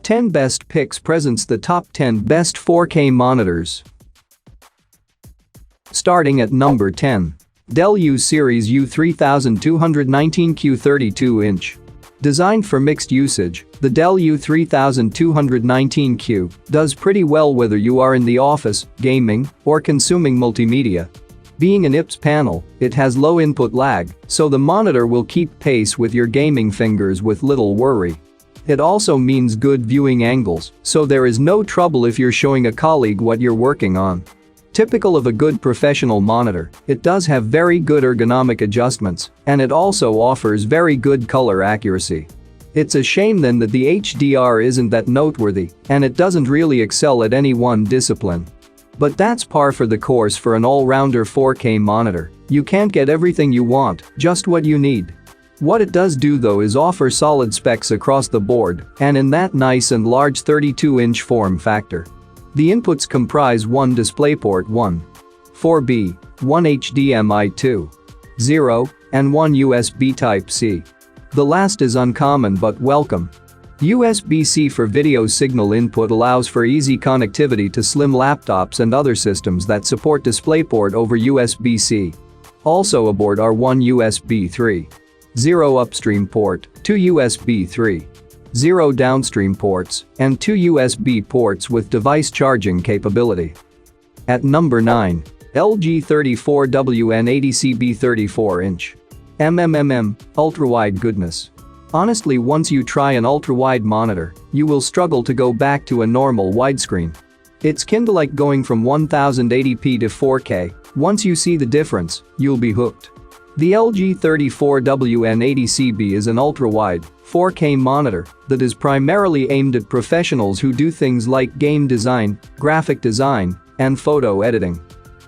10 Best Picks presents the top 10 best 4K monitors. Starting at number 10. Dell U-Series U2790VQ 32-inch. Designed for mixed usage, the Dell U2790VQ does pretty well whether you are in the office, gaming, or consuming multimedia. Being an IPS panel, it has low input lag, so the monitor will keep pace with your gaming fingers with little worry. It also means good viewing angles, so there is no trouble if you're showing a colleague what you're working on. Typical of a good professional monitor, it does have very good ergonomic adjustments, and it also offers very good color accuracy. It's a shame then that the HDR isn't that noteworthy, and it doesn't really excel at any one discipline. But that's par for the course for an all-rounder 4K monitor. You can't get everything you want, just what you need. What it does do though is offer solid specs across the board, and in that nice and large 32-inch form factor. The inputs comprise one DisplayPort 1, 4B, one HDMI 2.0, and one USB Type-C. The last is uncommon but welcome. USB-C for video signal input allows for easy connectivity to slim laptops and other systems that support DisplayPort over USB-C. Also aboard are one USB 3.0 upstream port, two USB 3.0 downstream ports, and two USB ports with device charging capability. At number 9. LG 34WN80CB 34-inch. Ultra-wide goodness. Honestly, once you try an ultra-wide monitor, you will struggle to go back to a normal widescreen. It's kinda like going from 1080p to 4K. Once you see the difference, you'll be hooked. The LG 34WN80CB is an ultra-wide, 4K monitor that is primarily aimed at professionals who do things like game design, graphic design, and photo editing.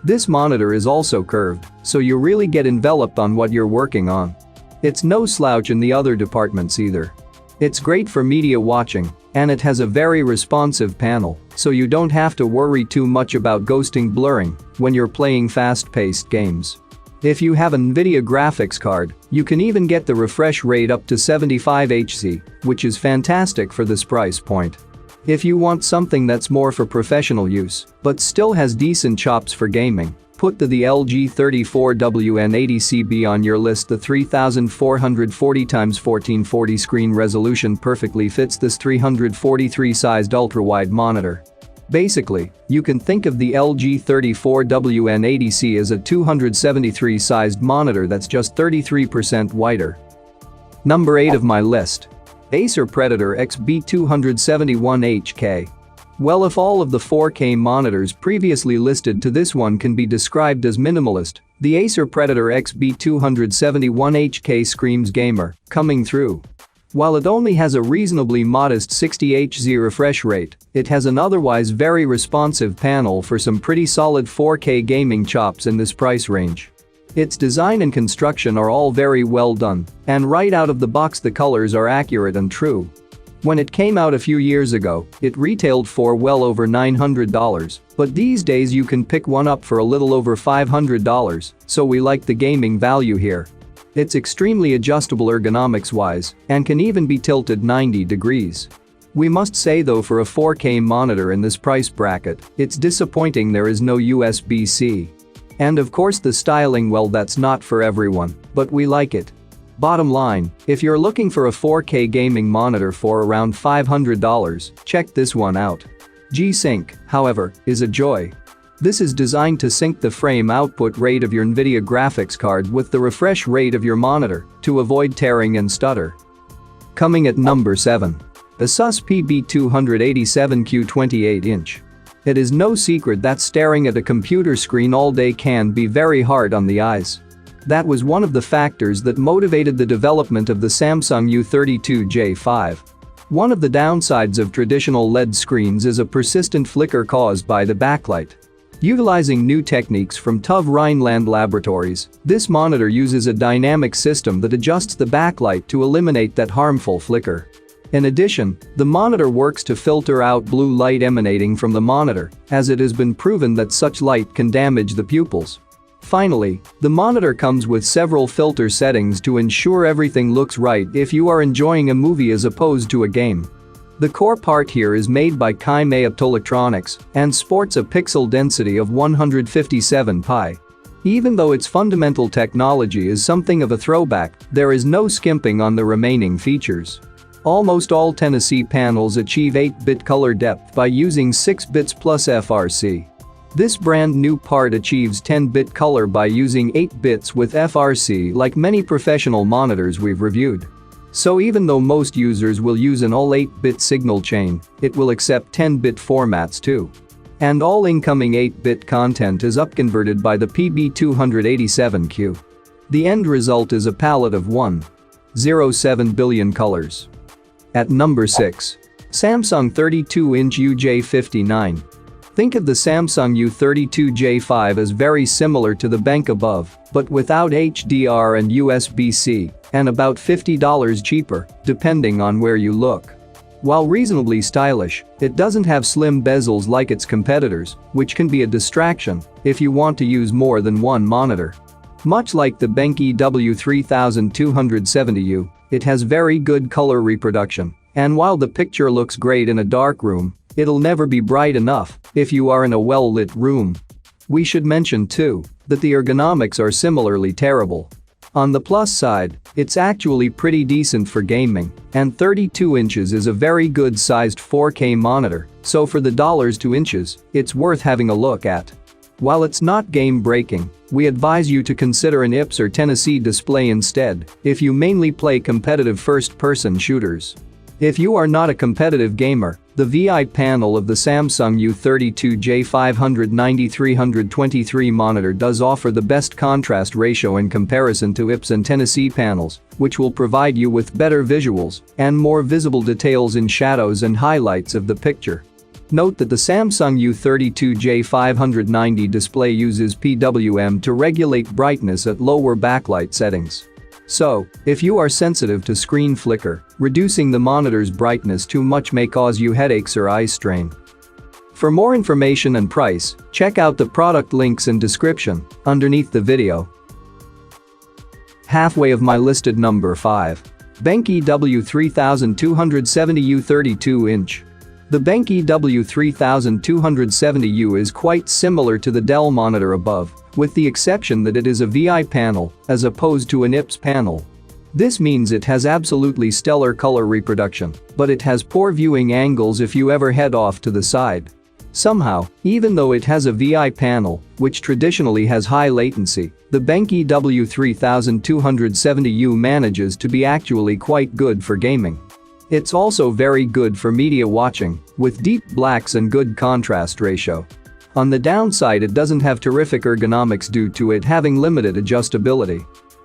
This monitor is also curved, so you really get enveloped on what you're working on. It's no slouch in the other departments either. It's great for media watching, and it has a very responsive panel, so you don't have to worry too much about ghosting blurring when you're playing fast-paced games. If you have an NVIDIA graphics card, you can even get the refresh rate up to 75 Hz, which is fantastic for this price point. If you want something that's more for professional use, but still has decent chops for gaming, put the LG 34WN80CB on your list. The 3440x1440 screen resolution perfectly fits this 343-sized ultra-wide monitor. Basically, you can think of the LG 34WN80C as a 273-sized monitor that's just 33% wider. Number 8 of my list. Acer Predator XB271HK. Well, if all of the 4K monitors previously listed to this one can be described as minimalist, the Acer Predator XB271HK screams gamer, coming through. While it only has a reasonably modest 60 Hz refresh rate, it has an otherwise very responsive panel for some pretty solid 4K gaming chops in this price range. Its design and construction are all very well done, and right out of the box the colors are accurate and true. When it came out a few years ago, it retailed for well over $900, but these days you can pick one up for a little over $500, so we like the gaming value here. It's extremely adjustable ergonomics-wise and can even be tilted 90 degrees. We must say though, for a 4K monitor in this price bracket, it's disappointing there is no USB-C. And of course the styling, well, that's not for everyone, but we like it. Bottom line, if you're looking for a 4K gaming monitor for around $500, check this one out. G-Sync, however, is a joy. This is designed to sync the frame output rate of your NVIDIA graphics card with the refresh rate of your monitor to avoid tearing and stutter. Coming at number 7. Asus PB287Q 28-inch. It is no secret that staring at a computer screen all day can be very hard on the eyes. That was one of the factors that motivated the development of the Samsung U32J5. One of the downsides of traditional LED screens is a persistent flicker caused by the backlight. Utilizing new techniques from TÜV Rheinland Laboratories, this monitor uses a dynamic system that adjusts the backlight to eliminate that harmful flicker. In addition, the monitor works to filter out blue light emanating from the monitor, as it has been proven that such light can damage the pupils. Finally, the monitor comes with several filter settings to ensure everything looks right if you are enjoying a movie as opposed to a game. The core part here is made by Kaimei Optoelectronics and sports a pixel density of 157 pi. Even though its fundamental technology is something of a throwback, there is no skimping on the remaining features. Almost all Tennessee panels achieve 8-bit color depth by using 6 bits plus FRC. This brand new part achieves 10-bit color by using 8 bits with FRC like many professional monitors we've reviewed. So even though most users will use an all 8-bit signal chain, it will accept 10-bit formats too. And all incoming 8-bit content is upconverted by the PB287Q. The end result is a palette of 1.07 billion colors. At number 6. Samsung 32-inch UJ59. Think of the Samsung U32J5 as very similar to the BenQ above, but without HDR and USB-C, and about $50 cheaper, depending on where you look. While reasonably stylish, it doesn't have slim bezels like its competitors, which can be a distraction if you want to use more than one monitor. Much like the BenQ EW3270U, it has very good color reproduction, and while the picture looks great in a dark room, it'll never be bright enough if you are in a well-lit room. We should mention too that the ergonomics are similarly terrible. On the plus side, it's actually pretty decent for gaming, and 32 inches is a very good sized 4K monitor, so for the $2 inches, it's worth having a look at. While it's not game-breaking, we advise you to consider an IPS or Tennessee display instead if you mainly play competitive first-person shooters. If you are not a competitive gamer, the VI panel of the Samsung U32J590-323 monitor does offer the best contrast ratio in comparison to IPS and Tennessee panels, which will provide you with better visuals and more visible details in shadows and highlights of the picture. Note that the Samsung U32J590 display uses PWM to regulate brightness at lower backlight settings. So, if you are sensitive to screen flicker, reducing the monitor's brightness too much may cause you headaches or eye strain. For more information and price, check out the product links in description underneath the video. Halfway of my listed number 5. BenQ EW3270U 32-inch. The BenQ EW3270U is quite similar to the Dell monitor above, with the exception that it is a VI panel as opposed to an IPS panel. This means it has absolutely stellar color reproduction, but it has poor viewing angles if you ever head off to the side. Somehow, even though it has a VI panel, which traditionally has high latency, the BenQ EW3270U manages to be actually quite good for gaming. It's also very good for media watching, with deep blacks and good contrast ratio. On the downside, it doesn't have terrific ergonomics due to it having limited adjustability.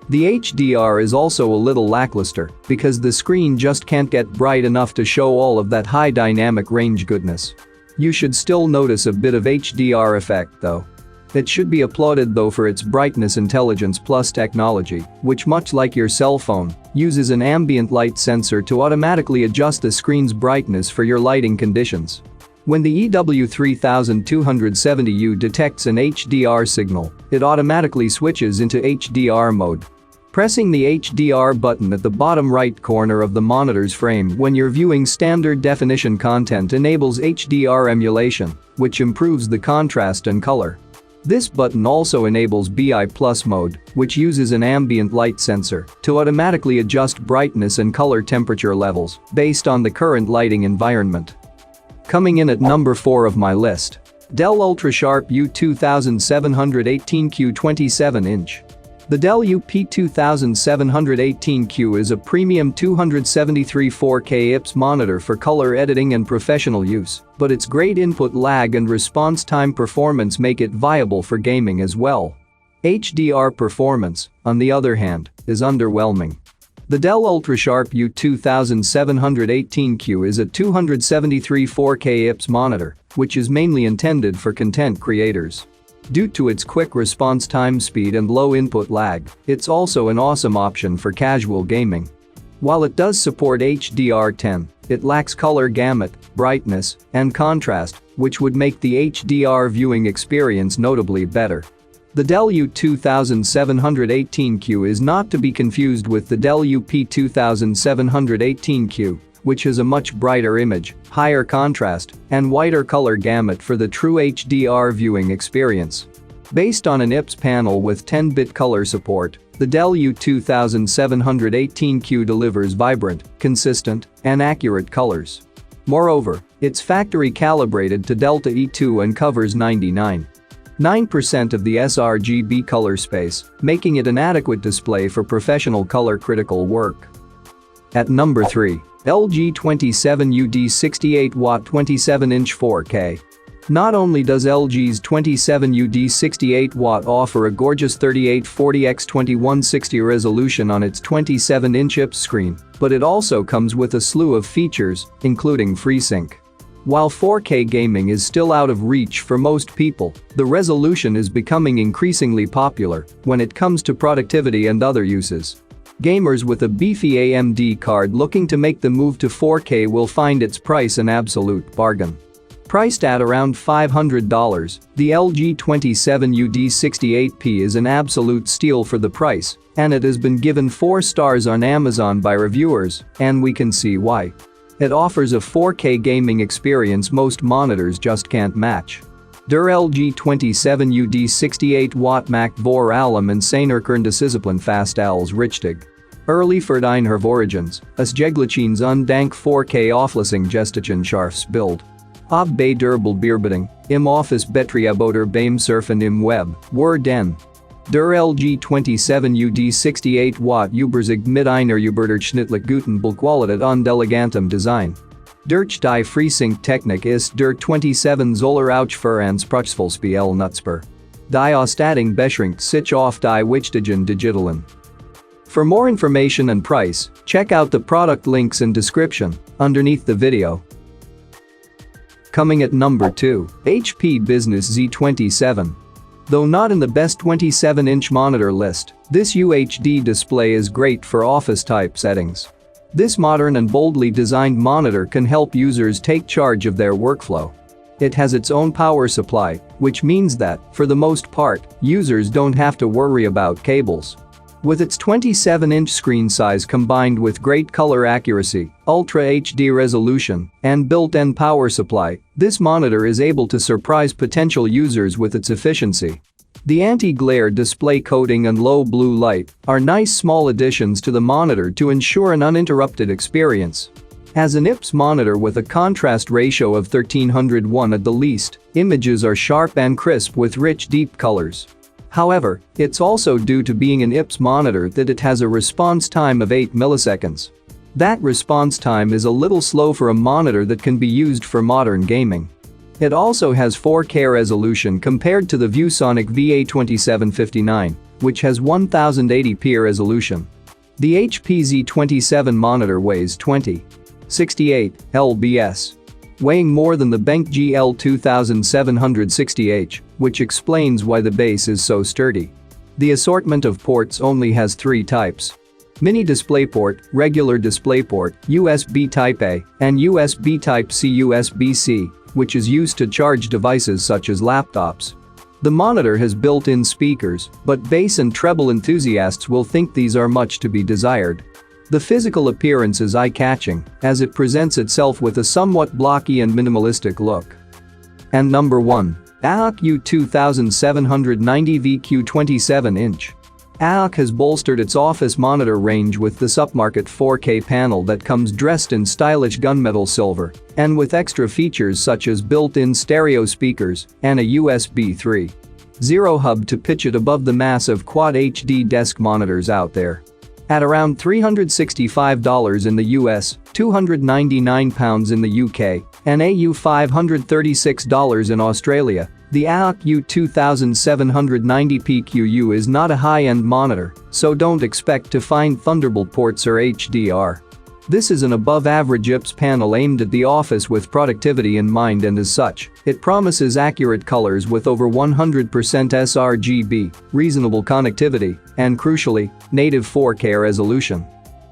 The HDR is also a little lackluster because the screen just can't get bright enough to show all of that high dynamic range goodness. You should still notice a bit of HDR effect though. It should be applauded though for its brightness intelligence plus technology, which much like your cell phone, uses an ambient light sensor to automatically adjust the screen's brightness for your lighting conditions. When the EW3270U detects an HDR signal, it automatically switches into HDR mode. Pressing the HDR button at the bottom right corner of the monitor's frame when you're viewing standard definition content enables HDR emulation, which improves the contrast and color. This button also enables BI Plus mode, which uses an ambient light sensor to automatically adjust brightness and color temperature levels based on the current lighting environment. Coming in at number 4 of my list. Dell Ultrasharp U2718VQ 27-inch. The Dell UP2718Q is a premium 273 4K IPS monitor for color editing and professional use, but its great input lag and response time performance make it viable for gaming as well. HDR performance, on the other hand, is underwhelming. The Dell Ultrasharp U2718Q is a 273 4K IPS monitor, which is mainly intended for content creators. Due to its quick response time speed and low input lag, it's also an awesome option for casual gaming. While it does support HDR10, it lacks color gamut, brightness, and contrast, which would make the HDR viewing experience notably better. The Dell U2718Q is not to be confused with the Dell UP2718Q, which has a much brighter image, higher contrast, and wider color gamut for the true HDR viewing experience. Based on an IPS panel with 10-bit color support, the Dell U2718Q delivers vibrant, consistent, and accurate colors. Moreover, it's factory calibrated to Delta E2 and covers 99.9% of the sRGB color space, making it an adequate display for professional color-critical work. At number 3. LG 27U D68W 27-inch 4K. Not only does LG's 27U D68W offer a gorgeous 3840x2160 resolution on its 27-inch IPS screen, but it also comes with a slew of features, including FreeSync. While 4K gaming is still out of reach for most people, the resolution is becoming increasingly popular when it comes to productivity and other uses. Gamers with a beefy AMD card looking to make the move to 4K will find its price an absolute bargain. Priced at around $500, the LG 27U D68P is an absolute steal for the price, and it has been given 4 stars on Amazon by reviewers, and we can see why. It offers a 4K gaming experience most monitors just can't match. Der LG 27U D68W macht vor allem in seiner Kerndisziplin fast als richtig. Early für dein Hervorragens, es Jeglichen und Dank 4K Auflösung gestischen scharfs Bild. Ob bei durable Bearbeitung, im Office Betrieb beim Surfen im Web, den. Der LG 27U D68W überzeugt mit einer überdurchschnittlich guten Bildqualität und elegantem Design. Durch die FreeSync-Technik ist der 27 Zoller auch für anspruchsvoll nutzbar. Die Ausstattung beschränkt sich auf die wichtigen Digitalen. For more information and price, check out the product links in description underneath the video. Coming at number 2, HP Business Z27. Though not in the best 27-inch monitor list, this UHD display is great for office-type settings. This modern and boldly designed monitor can help users take charge of their workflow. It has its own power supply, which means that, for the most part, users don't have to worry about cables. With its 27-inch screen size combined with great color accuracy, Ultra HD resolution, and built-in power supply, this monitor is able to surprise potential users with its efficiency. The anti-glare display coating and low blue light are nice small additions to the monitor to ensure an uninterrupted experience. As an IPS monitor with a contrast ratio of 1301 at the least, images are sharp and crisp with rich deep colors. However, it's also due to being an IPS monitor that it has a response time of 8 milliseconds. That response time is a little slow for a monitor that can be used for modern gaming. It also has 4K resolution compared to the ViewSonic VA2759, which has 1080p resolution. The HP Z27 monitor weighs 20.68 lbs. Weighing more than the BenQ EW3270U, which explains why the base is so sturdy. The assortment of ports only has 3 types: Mini DisplayPort, Regular DisplayPort, USB Type-A, and USB Type-C USB-C, which is used to charge devices such as laptops. The monitor has built-in speakers, but bass and treble enthusiasts will think these are much to be desired. The physical appearance is eye-catching, as it presents itself with a somewhat blocky and minimalistic look. And number 1. AOC U2790VQ 27-inch. AOC has bolstered its office monitor range with this upmarket 4K panel that comes dressed in stylish gunmetal silver, and with extra features such as built-in stereo speakers and a USB 3.0 hub to pitch it above the massive Quad HD desk monitors out there. At around $365 in the US, £299 in the UK, and AU $536 in Australia, the AOC U2790VQ is not a high-end monitor, so don't expect to find Thunderbolt ports or HDR. This is an above-average IPS panel aimed at the office with productivity in mind, and as such, it promises accurate colors with over 100% sRGB, reasonable connectivity, and crucially, native 4K resolution.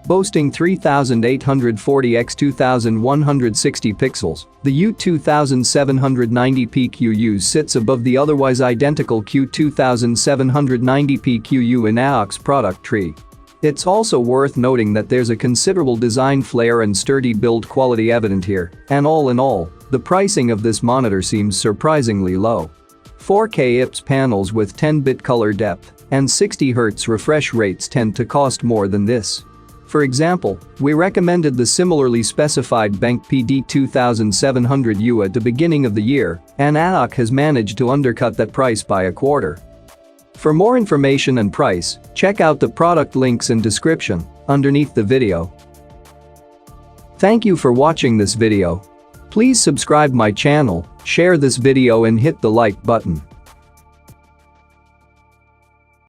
Boasting 3840x2160 pixels, the U2790VQ sits above the otherwise identical Q2790VQ in AOC's product tree. It's also worth noting that there's a considerable design flair and sturdy build quality evident here, and all in all, the pricing of this monitor seems surprisingly low. 4K IPS panels with 10-bit color depth and 60Hz refresh rates tend to cost more than this. For example, we recommended the similarly specified BenQ EW3270U at the beginning of the year, and AOC has managed to undercut that price by a quarter. For more information and price, check out the product links in description underneath the video. Thank you for watching this video. Please subscribe my channel, share this video and hit the like button.